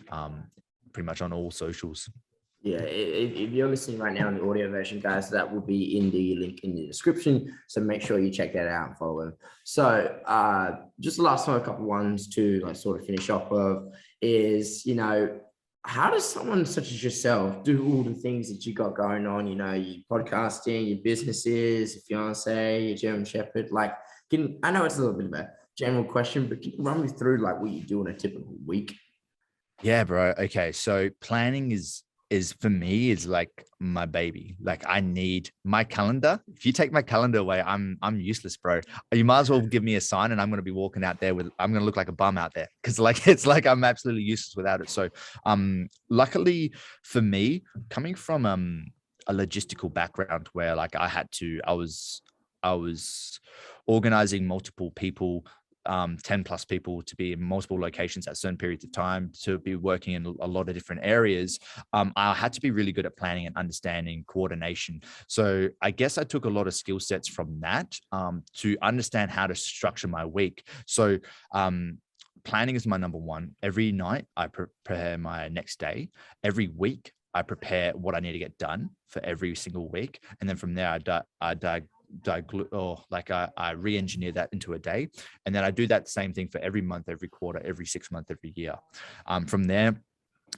pretty much on all socials. Yeah, if you're listening right now in the audio version, guys, that will be in the link in the description. So make sure you check that out and follow them. So just the last one, a couple ones to like sort of finish off of is, how does someone such as yourself do all the things that you got going on? Your podcasting, your businesses, your fiance, your German Shepherd. Like, I know it's a little bit of a general question, but can you run me through like what you do in a typical week? Yeah, bro. Okay, so planning is for me is like my baby. Like, I need my calendar. If you take my calendar away, I'm useless, bro. You might as well give me a sign and I'm going to be walking out there I'm going to look like a bum out there. Cause like, it's like, I'm absolutely useless without it. So, luckily for me, coming from, a logistical background where like I was organizing multiple people, 10 plus people to be in multiple locations at certain periods of time, to be working in a lot of different areas. I had to be really good at planning and understanding coordination. So I guess I took a lot of skill sets from that to understand how to structure my week. So planning is my number one. Every night I prepare my next day. Every week I prepare what I need to get done for every single week. And then from there, I re-engineer that into a day, and then I do that same thing for every month, every quarter, every 6 months, every year. From there,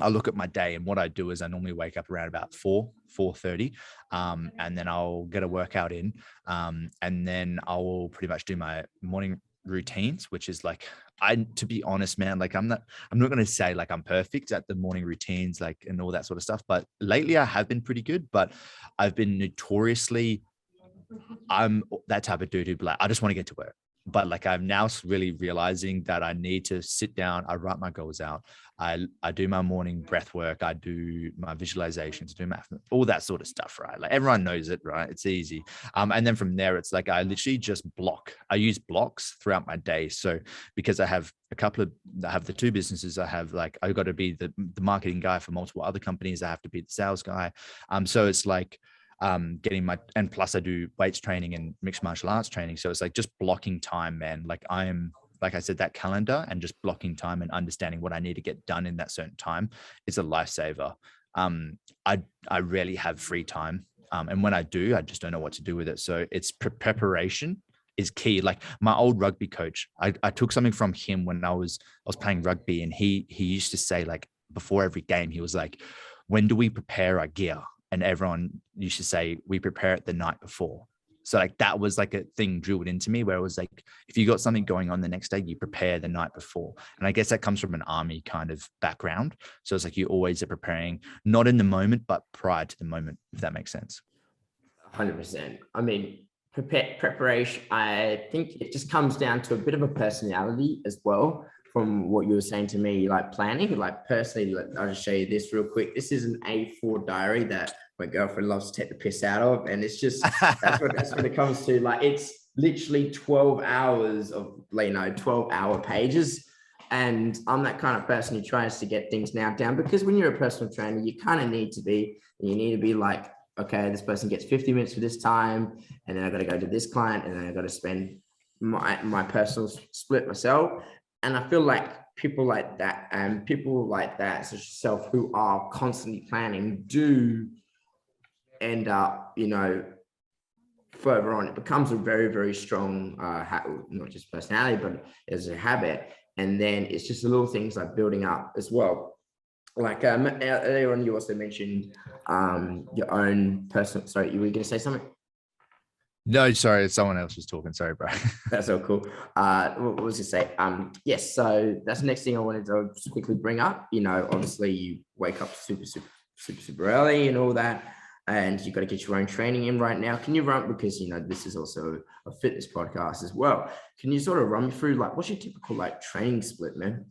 I look at my day, and what I do is I normally wake up around about 4:30, and then I'll get a workout in, and then I will pretty much do my morning routines, which is like, to be honest, man, like I'm not going to say like I'm perfect at the morning routines, like, and all that sort of stuff, but lately I have been pretty good. But I've been notoriously, I'm that type of dude who like, I just want to get to work. But like, I'm now really realizing that I need to sit down. I write my goals out. I do my morning breath work. I do my visualizations, do all that sort of stuff, right? Like everyone knows it, right? It's easy. And then from there, it's like I literally just block. I use blocks throughout my day. So because I have I have the two businesses. I've got to be the marketing guy for multiple other companies. I have to be the sales guy. So it's like and plus I do weights training and mixed martial arts training. So it's like just blocking time, man. Like like I said, that calendar and just blocking time and understanding what I need to get done in that certain time is a lifesaver. I rarely have free time. And when I do, I just don't know what to do with it. So it's preparation is key. Like my old rugby coach, I took something from him when I was playing rugby, and he used to say, like, before every game, he was like, when do we prepare our gear? And everyone used to say, we prepare it the night before. So like that was like a thing drilled into me, where it was like, if you got something going on the next day, you prepare the night before. And I guess that comes from an army kind of background. So it's like you always are preparing, not in the moment, but prior to the moment, if that makes sense. 100%. I mean, preparation, I think it just comes down to a bit of a personality as well. From what you were saying to me, like planning, like personally, I'll just show you this real quick. This is an A4 diary that my girlfriend loves to take the piss out of. And it's just, that's what it comes to. Like, it's literally 12 hours of, 12-hour pages. And I'm that kind of person who tries to get things now down, because when you're a personal trainer, you kind of need to be like, okay, this person gets 50 minutes for this time, and then I got to go to this client, and then I got to spend my personal split myself. And I feel like people like that, such as yourself, who are constantly planning, do end up, further on, it becomes a very, very strong, not just personality, but as a habit. And then it's just the little things like building up as well. Like earlier on, you also mentioned your own personal. Sorry, you were going to say something? No, sorry, someone else was talking. Sorry, bro. That's so cool. What was it say? Yes. So that's the next thing I wanted to just quickly bring up. Obviously you wake up super early and all that, and you got to get your own training in right now. Can you run, because this is also a fitness podcast as well. Can you sort of run me through, like, what's your typical like training split, man?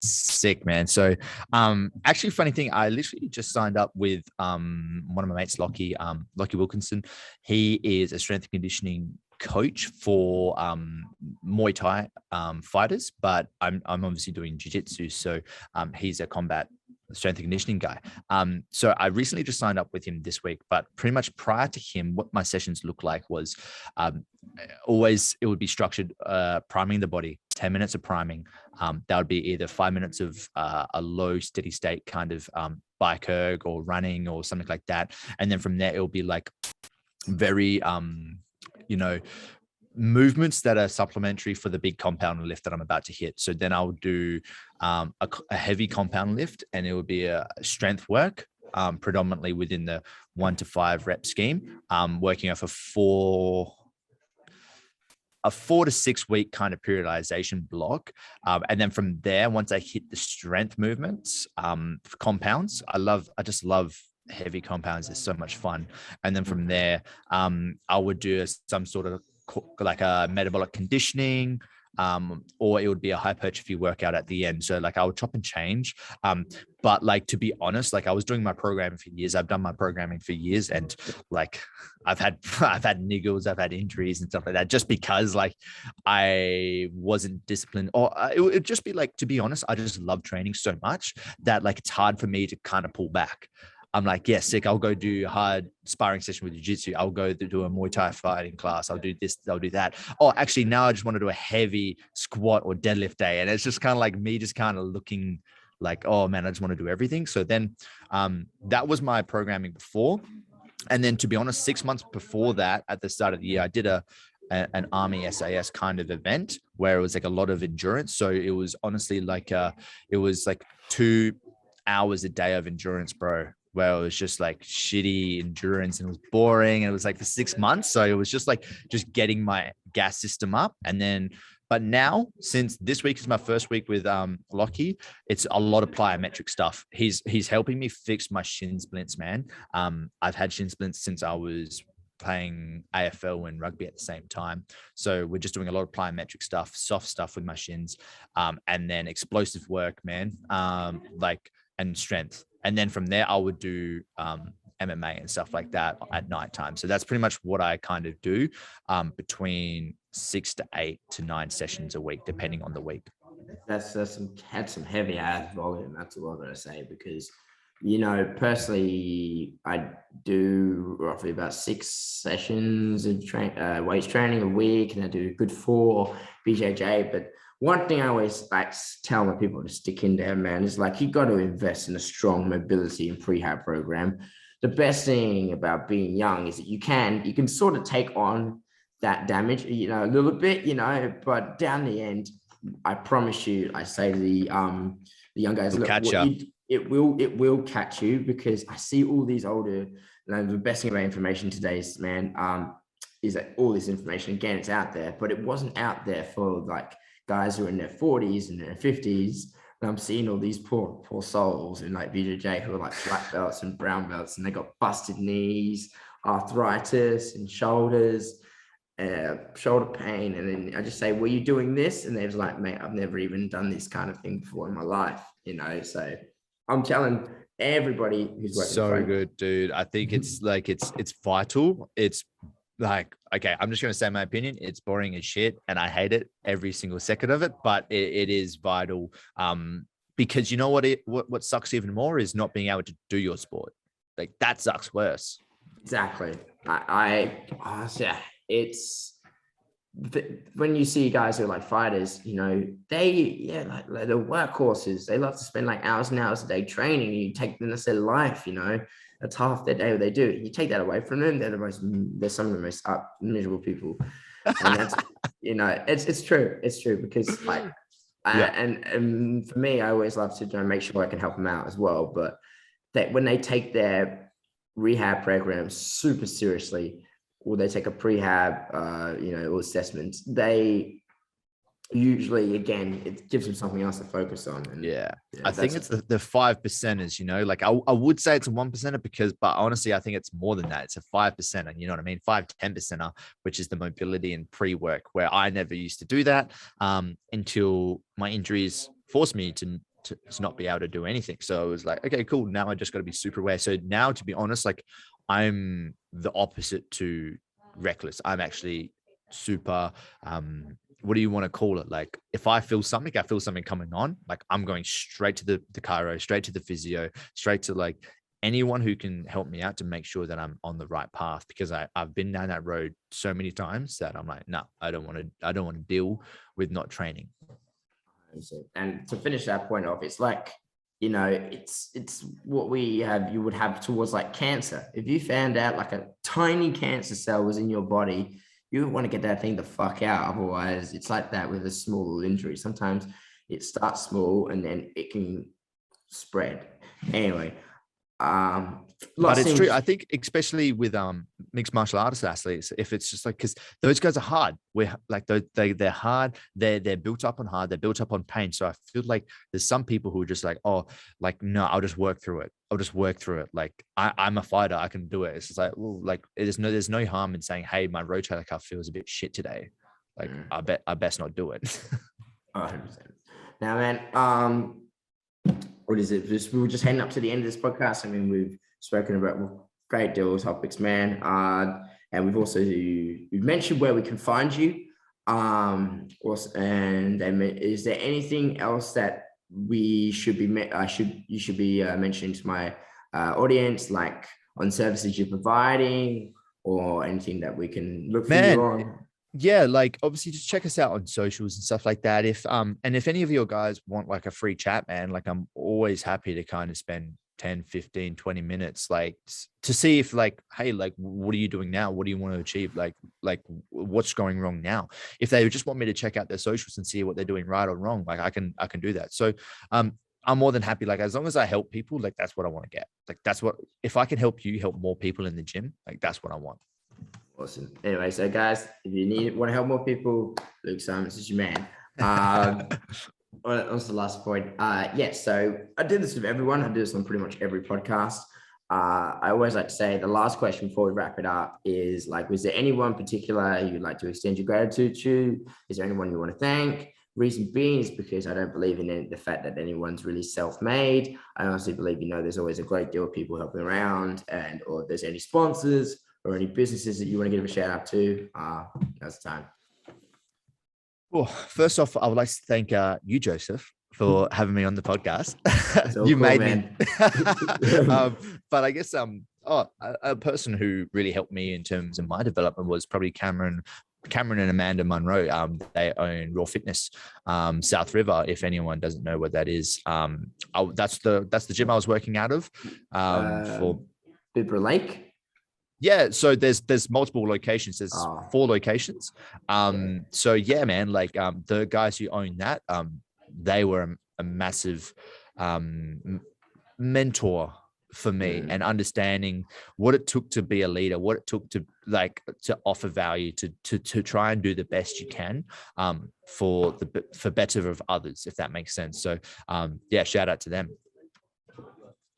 Sick, man. So actually, funny thing, I literally just signed up with one of my mates, Lockie Wilkinson. He is a strength and conditioning coach for Muay Thai fighters, but I'm obviously doing jiu-jitsu. So he's a combat strength and conditioning guy. So I recently just signed up with him this week, but pretty much prior to him, what my sessions looked like was always, it would be structured priming the body, 10 minutes of priming. That would be either 5 minutes of a low steady state kind of bike erg or running or something like that. And then from there, it'll be like very, movements that are supplementary for the big compound lift that I'm about to hit. So then I'll do a heavy compound lift, and it would be a strength work, predominantly within the 1 to 5 rep scheme, working off a 4 to 6 week kind of periodization block. And then from there, once I hit the strength movements, compounds, I just love heavy compounds. It's so much fun. And then from there, I would do some sort of like a metabolic conditioning, or it would be a hypertrophy workout at the end. So like I would chop and change. But like, to be honest, like I was doing my programming for years. I've done my programming for years, and like I've had niggles, I've had injuries and stuff like that, just because like I wasn't disciplined, or it would just be like, to be honest, I just love training so much that like it's hard for me to kind of pull back. I'm like, yeah, sick. I'll go do a hard sparring session with jiu-jitsu. I'll go do a Muay Thai fighting class. I'll do this. I'll do that. Oh, actually, now I just want to do a heavy squat or deadlift day. And it's just kind of like me just kind of looking like, oh man, I just want to do everything. So then that was my programming before. And then, to be honest, 6 months before that, at the start of the year, I did an Army SAS kind of event where it was like a lot of endurance. So it was honestly like, it was like 2 hours a day of endurance, bro, where it was just like shitty endurance and it was boring. And it was like for 6 months. So it was just like, just getting my gas system up. And then, but now, since this week is my first week with Lockie, it's a lot of plyometric stuff. He's helping me fix my shin splints, man. I've had shin splints since I was playing AFL and rugby at the same time. So we're just doing a lot of plyometric stuff, soft stuff with my shins, and then explosive work, man, and strength. And then from there, I would do MMA and stuff like that at nighttime. So that's pretty much what I kind of do, between 6 to 8 to 9 sessions a week, depending on the week. That's had some heavy ass volume. That's all I'm gonna say, because personally, I do roughly about 6 sessions of weights training a week, and I do a good 4 BJJ. But one thing I always like tell my people to stick in there, man, is like, you got to invest in a strong mobility and prehab program. The best thing about being young is that you can sort of take on that damage, a little bit, but down the end, I promise you, I say to the young guys, look, it will catch you, because I see all these older, the best thing about information today is, man, is that all this information, again, it's out there, but it wasn't out there for like guys who are in their 40s and their 50s. And I'm seeing all these poor souls in like BJJ who are like black belts and brown belts, and they got busted knees, arthritis and shoulders, shoulder pain. And then I just say, were you doing this? And they're like, mate, I've never even done this kind of thing before in my life, so I'm telling everybody who's working. So good, dude. I think it's like, it's vital. It's like, okay, I'm just going to say my opinion. It's boring as shit, and I hate it every single second of it, but it is vital. Because you know what sucks even more is not being able to do your sport. Like, that sucks worse. Exactly. It's when you see guys who are like fighters, like they're workhorses. They love to spend like hours and hours a day training. You take them, that's their life, that's half their day what they do. You take that away from them, they're some of the most miserable people. And that's, it's true. It's true, because like, and for me, I always love to make sure I can help them out as well. But that when they take their rehab programs super seriously, or they take a prehab, or assessments, they usually, again, it gives them something else to focus on. And I think it's the 5%ers, like I would say it's a 1%er, but honestly, I think it's more than that. It's a 5%er, you know what I mean? 5-10%er, which is the mobility and pre-work, where I never used to do that until my injuries forced me to not be able to do anything. So it was like, okay, cool. Now I just got to be super aware. So now, to be honest, like, I'm the opposite to reckless. I'm actually super, what do you want to call it? Like, if I feel something coming on, like, I'm going straight to the chiro, straight to the physio, straight to like anyone who can help me out to make sure that I'm on the right path, because I've been down that road so many times that I'm like, no, I don't want to deal with not training. And to finish that point off, it's like, it's what you would have towards like cancer. If you found out like a tiny cancer cell was in your body, you want to get that thing the fuck out. Otherwise, it's like that with a small injury. Sometimes it starts small and then it can spread. Anyway, but it's true. I think especially with mixed martial artist athletes, if it's just like, because those guys are hard. We're like, they're hard. They're built up on hard. They're built up on pain. So I feel like there's some people who are just like, oh, like, no, I'll just work through it. Like, I'm a fighter. I can do it. It's just like, well, like, there's no harm in saying, hey, my rotator cuff feels a bit shit today. Like, I best not do it. 100%. Now, man, what is it? We were just heading up to the end of this podcast. I mean, we've spoken about great deal of topics, man. And we've mentioned where we can find you. And is there anything else that you should be mentioning to my audience, like on services you're providing, or anything that we can look for you on? Yeah, like, obviously just check us out on socials and stuff like that. If any of your guys want like a free chat, man, like, I'm always happy to kind of spend 10, 15, 20 minutes, like, to see if, like, hey, like, what are you doing now? What do you want to achieve? Like what's going wrong now? If they just want me to check out their socials and see what they're doing right or wrong, like, I can do that. So I'm more than happy. Like, as long as I help people, like, that's what I want to get. Like, if I can help you help more people in the gym, like, that's what I want. Awesome. Anyway, so guys, if you want to help more people, Luke Simons is your man. What's the last point? So I do this with everyone. I do this on pretty much every podcast. I always like to say the last question before we wrap it up is like, was there anyone particular you'd like to extend your gratitude to? Is there anyone you want to thank? Reason being is because I don't believe in the fact that anyone's really self-made. I honestly believe, there's always a great deal of people helping around, and or if there's any sponsors or any businesses that you want to give a shout out to, now's the time. Well, first off, I would like to thank you, Joseph, for having me on the podcast. You cool, made man. me. But I guess a person who really helped me in terms of my development was probably Cameron and Amanda Munro. They own Raw Fitness, South River. If anyone doesn't know what that is, that's the gym I was working out of. For Bibra Lake. Yeah, so there's multiple locations. There's 4 locations. So yeah, man, like the guys who own that, they were a massive mentor for me, and understanding what it took to be a leader, what it took to offer value, to try and do the best you can for better of others, if that makes sense. So yeah, shout out to them.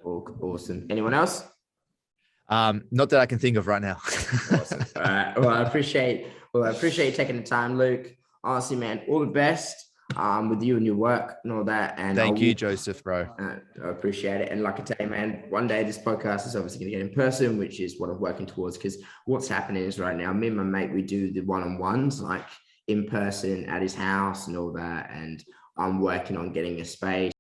Awesome. Anyone else? Not that I can think of right now. Awesome. All right. Well, I appreciate you taking the time, Luke. Honestly, man, all the best with you and your work and all that. And thank you, Joseph, bro. I appreciate it. And like I tell you, man, one day this podcast is obviously going to get in person, which is what I'm working towards. Because what's happening is right now, me and my mate, we do the one-on-ones like in person at his house and all that. And I'm working on getting a space.